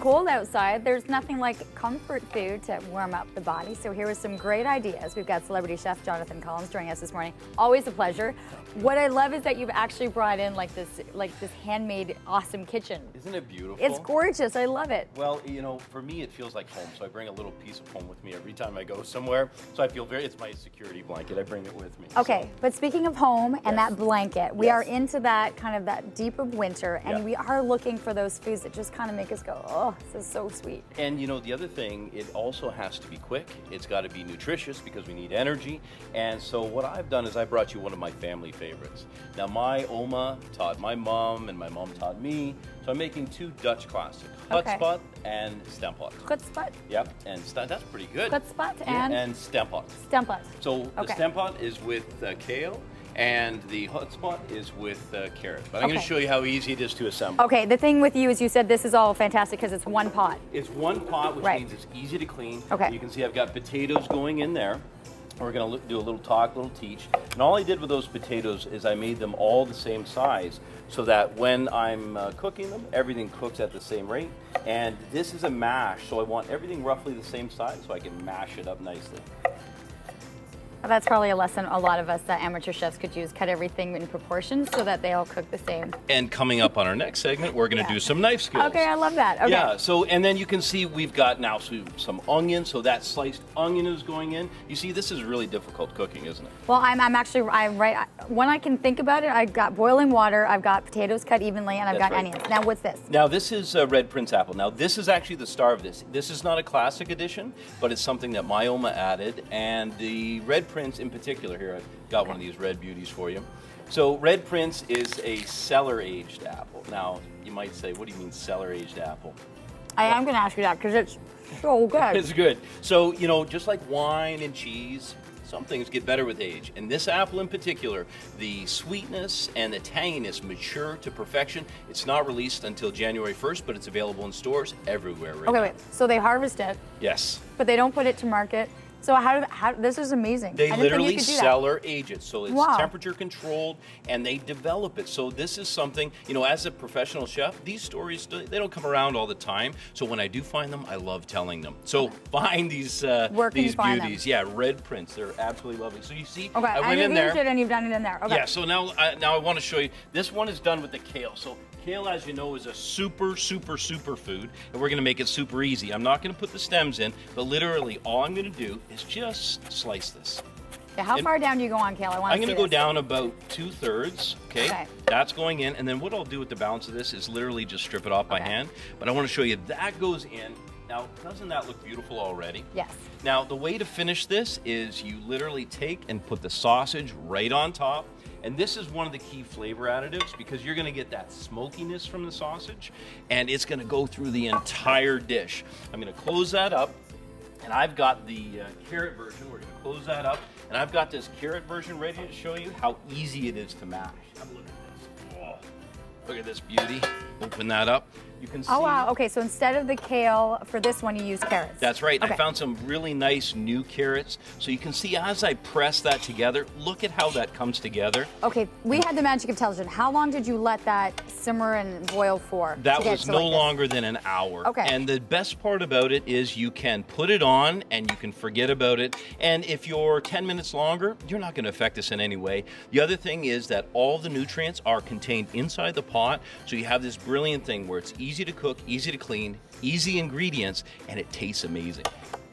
cold outside, there's nothing like comfort food to warm up the body. So here are some great ideas. We've got celebrity chef Jonathan Collins joining us this morning. Always a pleasure. What I love is that you've actually brought in like this handmade awesome kitchen. Isn't it beautiful? It's gorgeous. I love it. Well, you know, for me it feels like home. So I bring a little piece of home with me every time I go somewhere. So I feel it's my security blanket. I bring it with me. Okay, so. but speaking of home and that blanket, we are Yes. into that kind of that deeper winter, and we are looking for those foods that just kind of make us go, oh, this is so sweet. And you know, the other thing, it also has to be quick. It's got to be nutritious because we need energy. And so what I've done is I brought you one of my family favorites. Now my Oma taught my mom and my mom taught me. So I'm making two Dutch classics, Hutspot and Stempot. Hutspot? Yep, and that's pretty good. Hutspot and Stempot. Stempot. So the Stempot is with kale, and the Hutspot is with carrot. But I'm going to show you how easy it is to assemble. Okay, the thing with you is you said this is all fantastic because it's one pot. It's one pot, which means it's easy to clean. Okay. You can see I've got potatoes going in there. We're going to do a little talk, a little teach. And all I did with those potatoes is I made them all the same size so that when I'm cooking them, everything cooks at the same rate. And this is a mash, so I want everything roughly the same size so I can mash it up nicely. That's probably a lesson a lot of us amateur chefs could use. Cut everything in proportions so that they all cook the same. And coming up on our next segment, we're going to do some knife skills. Okay, I love that. Okay. Yeah, so, and then you can see we've got now some onion, so that sliced onion is going in. You see, this is really difficult cooking, isn't it? Well, I'm right. When I can think about it, I've got boiling water, I've got potatoes cut evenly, and I've got onions. Now, what's this? Now, this is red prince apple. Now, this is actually the star of this. This is not a classic edition, but it's something that my Oma added, and the red prince in particular, here I've got one of these red beauties for you. So red prince is a cellar-aged apple. Now, you might say, what do you mean cellar-aged apple? I am going to ask you that because it's so good. It's good. So, you know, just like wine and cheese, some things get better with age. And this apple in particular, the sweetness and the tanginess mature to perfection. It's not released until January 1st, but it's available in stores everywhere right now. Wait. So they harvest it. Yes. But they don't put it to market. So how this is amazing. They literally cellar age it, so it's temperature controlled, and they develop it. So this is something, you know, as a professional chef, these stories, they don't come around all the time. So when I do find them, I love telling them. So find these beauties. Yeah, red prince, they're absolutely lovely. So you see, I went in there. And you've done it in there. Okay. Yeah, so now I want to show you, this one is done with the kale. So kale, as you know, is a super food, and we're going to make it super easy. I'm not going to put the stems in, but literally all I'm going to do is just slice this. Yeah, how far down do you go on kale? I'm going to go down about 2/3, okay? That's going in, and then what I'll do with the balance of this is literally just strip it off by hand, but I want to show you that goes in. Now, doesn't that look beautiful already? Yes. Now, the way to finish this is you literally take and put the sausage right on top. And this is one of the key flavor additives because you're going to get that smokiness from the sausage, and it's going to go through the entire dish. I'm going to close that up, and I've got the carrot version. We're going to close that up, and I've got this carrot version ready to show you how easy it is to mash. Have a look at this. Oh, look at this beauty. Open that up. You can see. Oh, wow. Okay, so instead of the kale, for this one, you use carrots. That's right. Okay. I found some really nice new carrots. So you can see as I press that together, look at how that comes together. Okay, we had the magic of television. How long did you let that simmer and boil for? That was no longer than an hour. Okay. And the best part about it is you can put it on and you can forget about it. And if you're 10 minutes longer, you're not going to affect this in any way. The other thing is that all the nutrients are contained inside the pot. So you have this brilliant thing where it's easy to cook, easy to clean, easy ingredients, and it tastes amazing.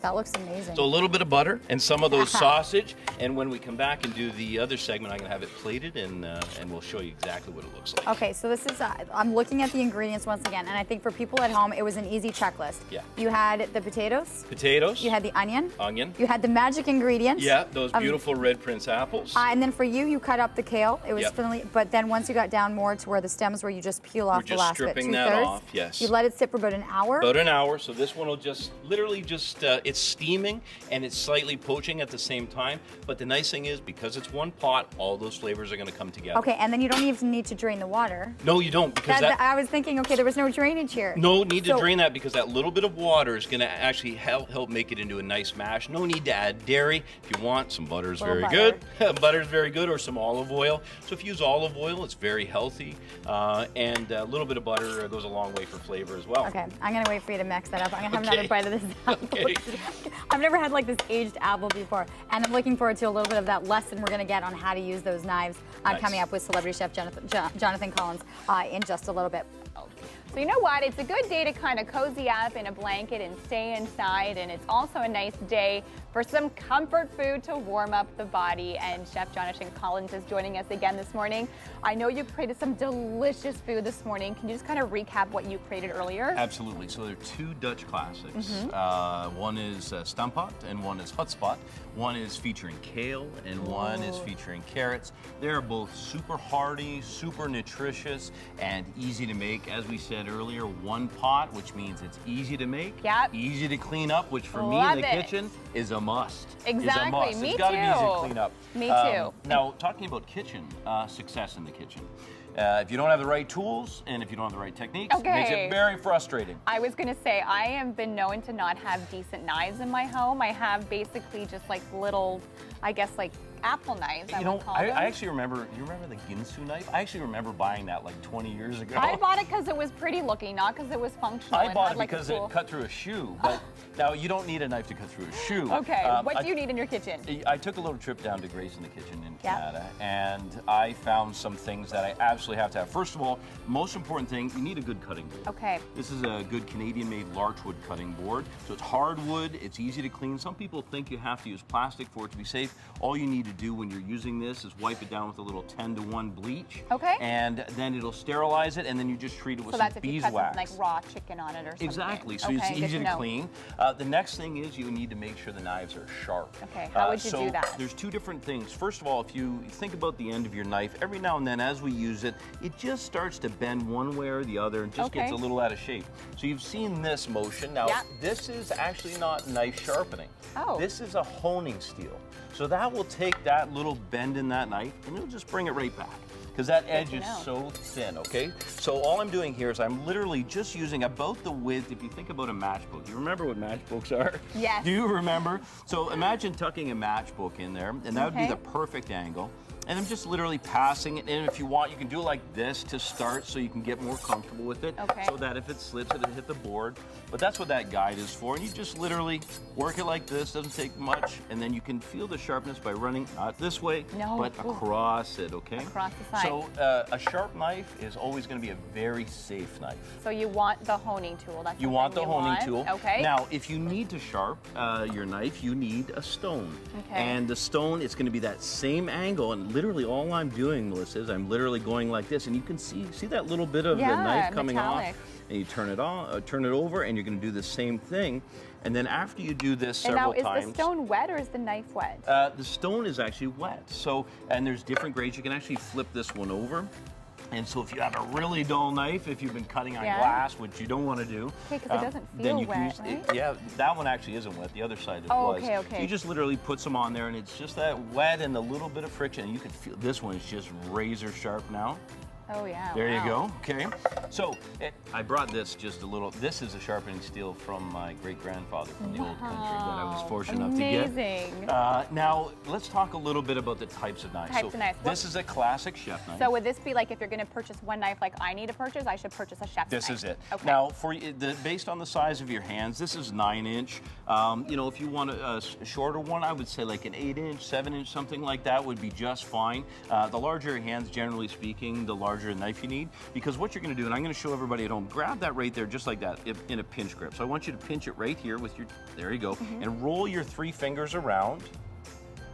That looks amazing. So a little bit of butter and some of those sausage, and when we come back and do the other segment, I'm going to have it plated, and we'll show you exactly what it looks like. Okay, so this is, I'm looking at the ingredients once again, and I think for people at home, it was an easy checklist. Yeah. You had the potatoes. Potatoes. You had the onion. Onion. You had the magic ingredients. Yeah, those beautiful red prince apples. And then for you come up the kale. It was friendly, but then once you got down more to where the stems were, you just peel off the last bit. We're just stripping that off, yes. You let it sit for about an hour. About an hour, so this one will just, literally just, it's steaming and it's slightly poaching at the same time. But the nice thing is, because it's one pot, all those flavors are going to come together. Okay, and then you don't even need to drain the water. No, you don't, because I was thinking, okay, there was no drainage here. No need to drain that, because that little bit of water is going to actually help make it into a nice mash. No need to add dairy. If you want, some butter is very good. Butter is very good, or some olive oil. So if you use olive oil, it's very healthy, and a little bit of butter goes a long way for flavor as well. Okay, I'm gonna wait for you to mix that up. I'm gonna have another bite of this apple. Okay. I've never had like this aged apple before, and I'm looking forward to a little bit of that lesson we're gonna get on how to use those knives coming up with celebrity chef Jonathan Collins in just a little bit. So you know what? It's a good day to kind of cozy up in a blanket and stay inside, and it's also a nice day for some comfort food to warm up the body. And Chef Jonathan Collins is joining us again this morning. I know you created some delicious food this morning. Can you just kind of recap what you created earlier? Absolutely. So there are two Dutch classics. One is Stamppot and one is Hotspot. One is featuring kale and one is featuring carrots. They're both super hearty, super nutritious, and easy to make. As we said earlier, one pot, which means it's easy to make, easy to clean up, which for me in the kitchen is a must. Exactly. Is a must. Me It's got to be easy to clean up. Me too. Now, talking about kitchen success in the kitchen. If you don't have the right tools and if you don't have the right techniques, it makes it very frustrating. I was going to say, I have been known to not have decent knives in my home. I have basically just like little, I guess like apple knives, I actually remember, you remember the Ginsu knife? I actually remember buying that like 20 years ago. I bought it because it was pretty looking, not because it was functional. I bought it because it cut through a shoe, but now you don't need a knife to cut through a shoe. Okay, what do you need in your kitchen? I took a little trip down to Grace in the kitchen in Canada, and I found some things that I absolutely have to have. First of all, most important thing, you need a good cutting board. Okay. This is a good Canadian-made larchwood cutting board. So it's hardwood, it's easy to clean. Some people think you have to use plastic for it to be safe. All you need to do when you're using this is wipe it down with a little 10-to-1 bleach. Okay. And then it'll sterilize it, and then you just treat it with some beeswax. So that's if you cut like raw chicken on it or something. Exactly, so it's easy to clean. The next thing is you need to make sure the knives are sharp. Okay, how would you do that? There's two different things. First of all, if you think about the end of your knife, every now and then as we use it, it just starts to bend one way or the other and just gets a little out of shape. So you've seen this motion. Now, this is actually not knife sharpening. This is a honing steel. So that will take that little bend in that knife and it'll just bring it right back, because that edge is so thin, okay? So all I'm doing here is I'm literally just using about the width. If you think about a matchbook, you remember what matchbooks are? Yes. Do you remember? So imagine tucking a matchbook in there, and that would be the perfect angle. And I'm just literally passing it in. If you want, you can do it like this to start so you can get more comfortable with it. So that if it slips, it'll hit the board. But that's what that guide is for. And you just literally work it like this, doesn't take much. And then you can feel the sharpness by running not this way, but across it, okay? Across the side. So a sharp knife is always going to be a very safe knife. So you want the honing tool. That's you want the honing tool. Okay. Now, if you need to sharp your knife, you need a stone. And the stone, it's going to be that same angle. And literally all I'm doing, Melissa, is I'm literally going like this, and you can see that little bit of the knife coming off, and you turn it on, turn it over, and you're going to do the same thing. And then after you do this several times. And now, is the stone wet or is the knife wet? The stone is actually wet. So, and there's different grades. You can actually flip this one over. And so if you have a really dull knife, if you've been cutting on glass, which you don't want to do, because it doesn't feel wet, right? That one actually isn't wet. The other side it was. Okay. So you just literally put some on there, and it's just that wet and a little bit of friction. And you can feel this one is just razor sharp now. Oh, yeah. There you go. Okay. So I brought this just a little. This is a sharpening steel from my great-grandfather from the old country that I was fortunate enough to get. Amazing. Now, let's talk a little bit about the types of knives. Types of knives. This is a classic chef knife. So would this be like if you're going to purchase one knife like I need to purchase, I should purchase a chef's knife? This is it. Okay. Now, based on the size of your hands, this is 9-inch. You know, if you want a shorter one, I would say like an 8-inch, 7-inch, something like that would be just fine. The larger your hands, generally speaking, the larger knife you need, because what you're going to do, and I'm going to show everybody at home, grab that right there just like that in a pinch grip. So I want you to pinch it right here with your, there you go, and roll your 3 fingers around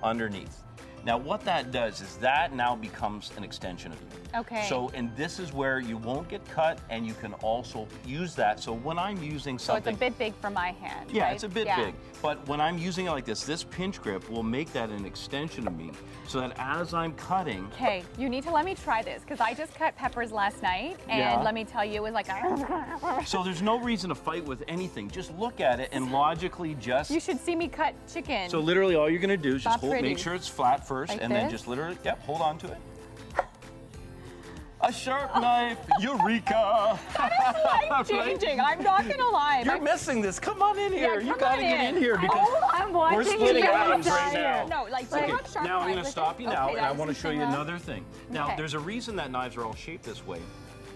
underneath. Now what that does is that now becomes an extension of you. Okay. So, and this is where you won't get cut, and you can also use that. So when I'm using something... So it's a bit big for my hand, Yeah, right? it's a bit big. But when I'm using it like this pinch grip will make that an extension of me, so that as I'm cutting... Okay, you need to let me try this, because I just cut peppers last night, and let me tell you, it was like... So there's no reason to fight with anything. Just look at it and logically just... You should see me cut chicken. So literally all you're gonna do is just Not make sure it's flat first, Like and then this? just literally, hold on to it. A sharp knife, eureka! I'm changing, I'm not gonna lie. You're missing this. Come on in here. Yeah, You come gotta on get in here because I'm watching we're splitting you atoms guys right here. now. No, like, Okay, not sharp now I'm knife gonna with stop it. you now, Okay, and I that's want to show you interesting. another thing. Now, Okay. there's a reason that knives are all shaped this way,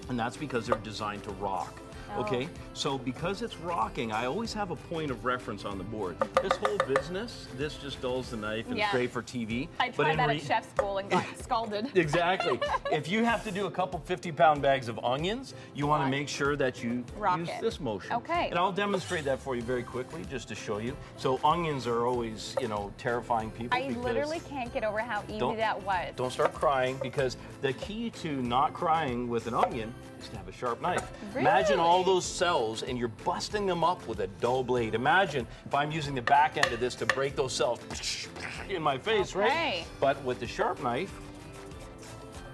and that's because they're designed to rock. Okay, so because it's rocking, I always have a point of reference on the board. This whole business, this just dulls the knife and it's great for TV. I tried that at chef school and got scalded. Exactly. If you have to do a couple 50-pound bags of onions, you want to make sure that you use this motion. Okay. And I'll demonstrate that for you very quickly, just to show you. So onions are always, you know, terrifying people. I literally can't get over how easy that was. Don't start crying, because the key to not crying with an onion is to have a sharp knife. Really? Imagine all those cells and you're busting them up with a dull blade. Imagine if I'm using the back end of this to break those cells in my face, right? But with the sharp knife,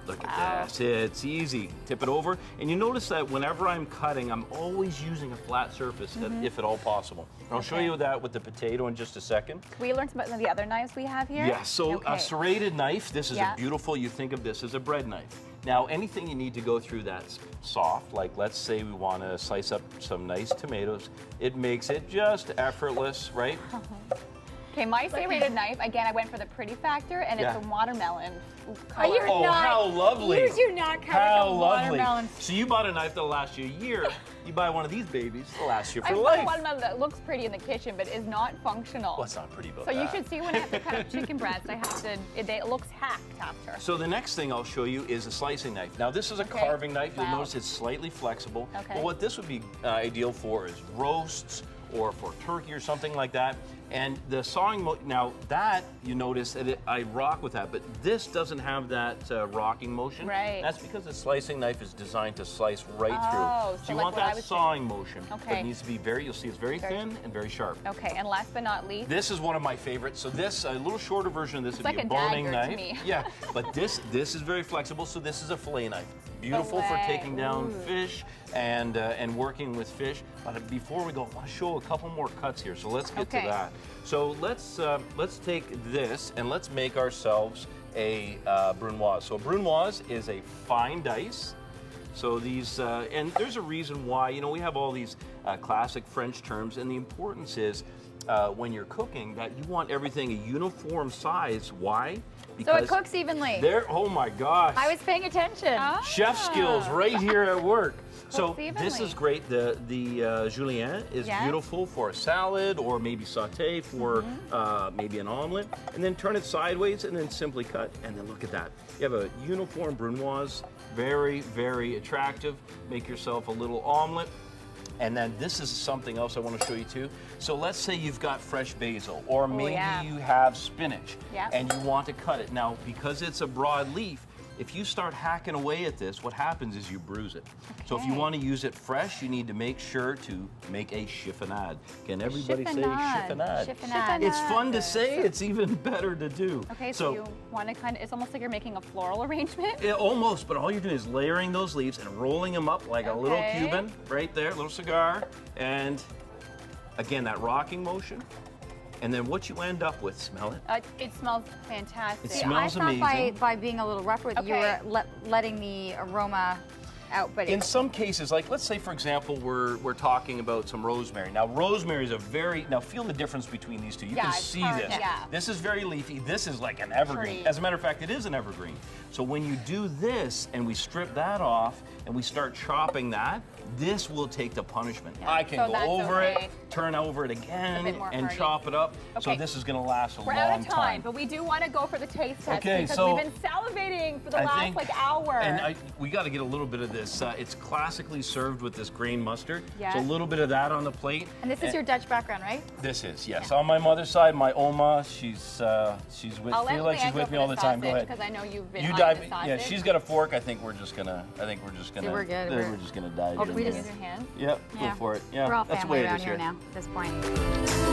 look at this, it's easy. Tip it over, and you notice that whenever I'm cutting, I'm always using a flat surface, if at all possible. And I'll show you that with the potato in just a second. Can we learn some of the other knives we have here? Yeah, so a serrated knife, this is a beautiful, you think of this as a bread knife. Now, anything you need to go through that's soft, like let's say we want to slice up some nice tomatoes, it makes it just effortless, right? Okay, my serrated knife, again, I went for the pretty factor, and it's a watermelon color. Oh, how lovely. You do not cut How with a lovely. watermelon. So you bought a knife that'll last you a year. You buy one of these babies, it'll last you for I bought life. a watermelon that looks pretty in the kitchen, but is not functional. What's not pretty about So that? you should see when I have to cut up chicken breasts, I have to, it looks hacked after. So the next thing I'll show you is a slicing knife. Now this is a carving knife. You'll notice it's slightly flexible. But what this would be ideal for is roasts or for turkey or something like that. And the sawing, now that you notice that I rock with that, but this doesn't have that rocking motion. Right. That's because the slicing knife is designed to slice right Oh, through. so you like want what I that was sawing motion. But Okay. it needs to be very, you'll see it's very thin and very sharp. Okay, and last but not least, This is one of my favorites. So this, a little shorter version of this would like be a a boning dagger to knife. me. Yeah, but this is very flexible. So this is a fillet knife. Beautiful for taking down fish and working with fish. But before we go, I want to show a couple more cuts here. So let's get to that. So let's take this and let's make ourselves a brunoise. So a brunoise is a fine dice. So these, and there's a reason why, you know, we have all these classic French terms, and the importance is when you're cooking that you want everything a uniform size. Why? So it cooks evenly. Oh my gosh. I was paying attention. Chef skills right here at work. So evenly. this is great. The julienne is beautiful for a salad, or maybe saute for maybe an omelet, and then turn it sideways and then simply cut. And then look at that. You have a uniform brunoise, very, very attractive. Make yourself a little omelet. And then this is something else I want to show you too. So let's say you've got fresh basil, or maybe you have spinach, and you want to cut it. Now, because it's a broad leaf, if you start hacking away at this, what happens is you bruise it. So if you want to use it fresh, you need to make sure to make a chiffonade. Can everybody say chiffonade? Chiffonade. It's fun to say, it's even better to do. Okay, so you want to kind of, it's almost like you're making a floral arrangement? Yeah, almost, but all you're doing is layering those leaves and rolling them up like a little Cuban, right there, little cigar. And again, that rocking motion. And then what you end up with, smell it? It smells fantastic. It smells I thought amazing. by being a little rough with you were letting the aroma out, but in some cases, like let's say for example, we're talking about some rosemary. Now rosemary is now feel the difference between these two. You can see this. This is very leafy. This is like an evergreen. As a matter of fact, it is an evergreen. So when you do this and we strip that off and we start chopping that, this will take the punishment. I can go over it, turn over it again, and chop it up. So this is going to last a long time. We're out of time, but we do want to go for the taste test because we've been salivating for the last hour. And we got to get a little bit of this. It's classically served with this grain mustard. Yes. So a little bit of that on the plate. And this is your Dutch background, right? This is, yes. On my mother's side, my Oma, she's with I'll let feel like she's Leanne go with me for all the time. Go ahead. Because I know you've been You on dive. the sausage. Yeah, she's got a fork. I think we're just gonna. we're good. We're just gonna dive Oh, in. can we there. just- Use your hands. Yep, Yeah. go for it. Yeah, We're all that's the family way it around is here here. now at this point.